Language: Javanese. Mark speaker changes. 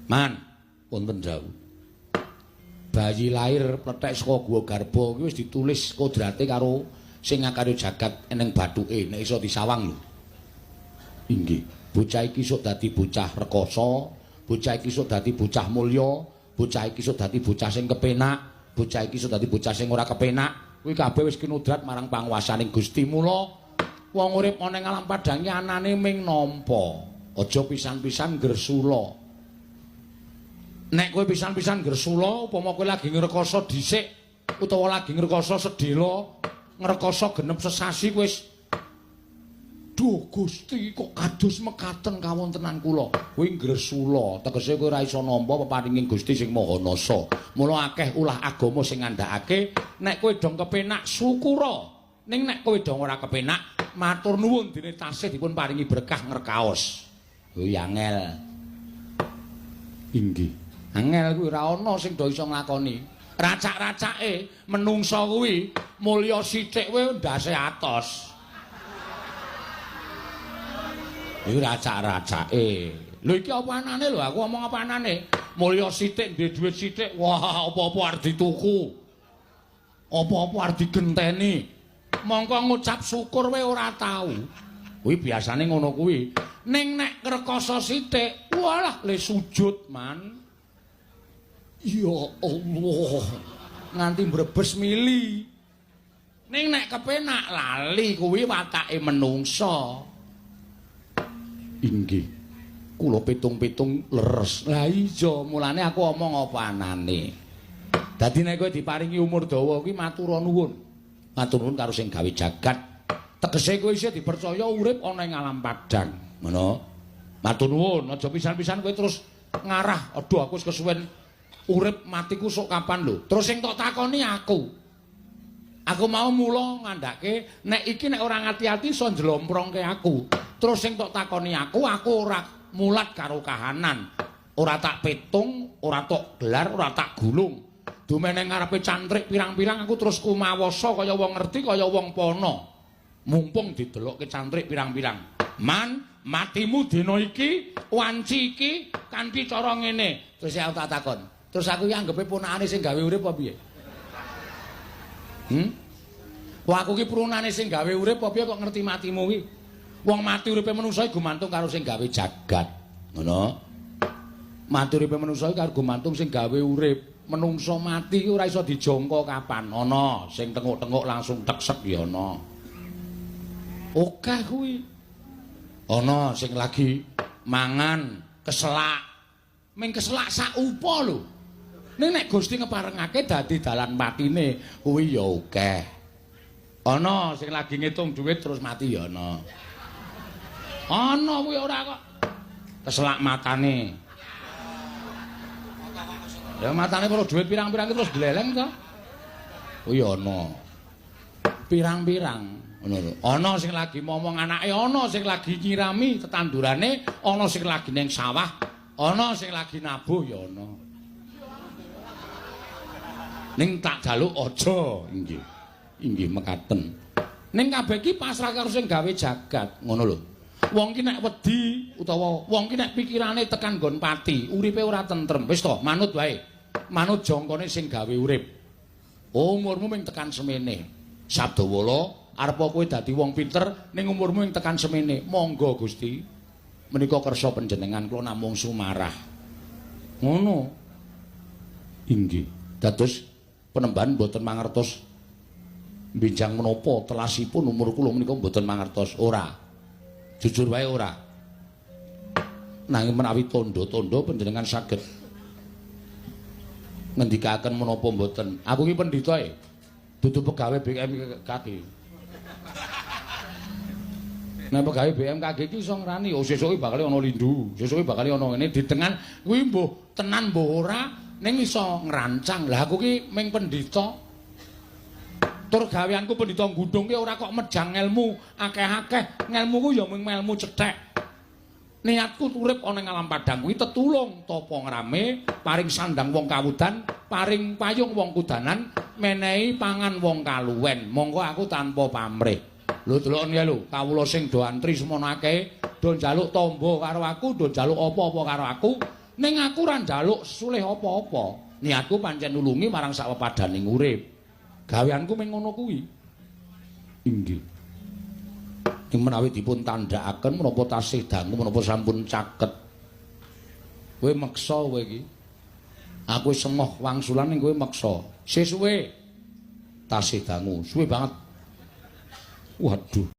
Speaker 1: Man, wonten jauh. Bayi lahir plethek saka guwa garba kuwi wis ditulis kodrate karo sing ngakarya jagat eneng bathuke nek iso disawang lho. Inggih, bocah iki sok dadi bocah rekoso, bocah iki sok dadi bocah mulya, bocah iki sok dadi bocah sing kepenak, bocah iki sok dadi bocah sing ora kepenak. Kuwi kabeh wis kinudrat marang panguwasaning Gusti. Mula wong urip ana ing alam padang iki anane ming nampa. Aja pisan-pisan gersula. Nek kowe pisan-pisan gersula upama kowe lagi ngrekoso dhisik utawa lagi ngrekoso sedhela, ngrekoso genep sesasi wis duh Gusti kok kados mekaten kawontenan kula. Kuwi gresula, tegese kowe ora iso nampa peparinging Gusti sing Maha Nasa. Mula akeh ulah agama sing ngandhakake nek kowe dong kepenak syukura. Ning nek kowe dong ora kepenak matur nuwun dene tasih dipun paringi berkah ngrekaos. Kuwi angel. Inggih. Angel kuwi ora ana sing do iso nglakoni. Racak-racake menungsa kuwi mulya sithik kowe ndase atos. Iki racak-racake. Lho iki apa anane lho? Aku ngomong apa anane? Mulya sithik, duwe dhuwit sithik. Wah, apa-apa arep dituku. Apa-apa arep digenteni. Mongko ngucap syukur wae ora tau. Kuwi biasane ngono kuwi. Ning nek ngrekoso sithik, walah le sujud, Man. Ya Allah. Nganti mbrebes mili. Ning nek kepenak lali kuwi watake menungsa. Inggih. Kula pitung-pitung leres. Lah iya, mulane aku omong apa anane. Dadi nek kowe diparingi umur dawa kuwi matur nuwun. Matur nuwun karo sing gawe jagat. Tegese kowe isih dipercaya urip ana ing alam padang. Ngono. Matur nuwun, aja pisan-pisan kowe terus ngarah. Aduh aku wis kesuwen urip matiku sok kapan lho. Terus sing tok takoni aku. Aku mau mula ngandhake nek iki nek ora ngati-ati iso njlomprongke aku. Terus sing tok takoni aku ora mulat karo kahanan. Ora tak petung, ora tok gelar, ora tak gulung. Dumene ngarepe cantrik pirang-pirang aku terus kumawasa kaya wong ngerti kaya wong pono. Mumpung didelokke cantrik pirang-pirang. Man, matimu dina iki, wanci iki kanthi cara ngene. Terus aku tak takon. Terus aku iki anggepe punakane sing gawe urip apa piye? Wah aku ki prunane sing gawe urip apa piye kok ngerti matimu ki? Wong mati uripe manungsa iku gumantung karo sing gawe jagat. Ngono. Mati uripe manungsa iku gumantung sing gawe urip. Menungsa mati ki ora iso dijangka kapan. Ana sing tenguk-tenguk langsung teksek ya ana. Akeh kuwi. Ana sing lagi mangan keselak. Ming keselak sak upa lho. Ning nek Gusti ngeparengake dadi dalan matine kuwi ya akeh. Ana sing lagi ngitung dhuwit terus mati ya ana. Ana kuwi ora kok. Keselak matane. Ya matane perlu dhuwit pirang-pirang terus gleleng to. Kuwi ana. Pirang-pirang ngono lho. Ana sing lagi momong anake, ana sing lagi nyirami tetandurane, ana sing lagi ning sawah, ana sing lagi nabuh ya ana. Ning tak jaluk aja, inggih. Inggih mekaten. Ning kabeh iki pasrah karo sing gawe jagat, ngono lho. Wong ki nek wedi utawa wong ki nek pikirane tekan nggon pati, uripe ora tentrem. Wis to, manut wae. Manut jangkane sing gawe urip. Umurmu mung tekan semene. Sabdawala arep kowe dadi wong pinter ning umurmu mung tekan semene. Monggo Gusti. Menika kersa panjenengan kula namung sumarah. Ngono. Inggih. Dados penemban mboten mangertos benjang menapa telasipun umur kula menika mboten mangertos ora. Jujur wae ora. Nanging menawi tandha-tandha panjenengan saged ngendikaken menapa mboten. Aku iki pendhita e. Dudu pegawe BMKG. Nek pegawe BMKG iki iso ngrani, oh sesuk iki bakal ana lindu, sesuk iki bakal ana ngene ditengan kuwi mbuh tenan mbuh ora ning iso ngrancang. Lah aku ki ming pendhita. Tur gaweanku pendhita ngundung ki ora kok mejang ilmu akeh-akeh. Ngelmuku ya mung ilmu cethek. Niatku urip ana ing alam padang kuwi tetulung tapa ngrame, paring sandang wong kawudan, paring payung wong kudanan, menehi pangan wong kaluwen. Monggo aku tanpa pamrih. Lho deloken ya lho, kawula sing do antri semono akeh, do njaluk tamba karo aku, do njaluk apa-apa karo aku, Ning aku ora njaluk sulih apa-apa. Niatku pancen nulungi marang sak pepadaning urip. Gaweanku mung ngono kuwi. Inggih. Ing menawi dipun tandhakaken menapa tasih dangu menapa sampun caket. Kowe meksa kowe iki. Aku wis semoh wangsulan ning kowe meksa. Sesuwe tasih dangu, suwe banget. Waduh.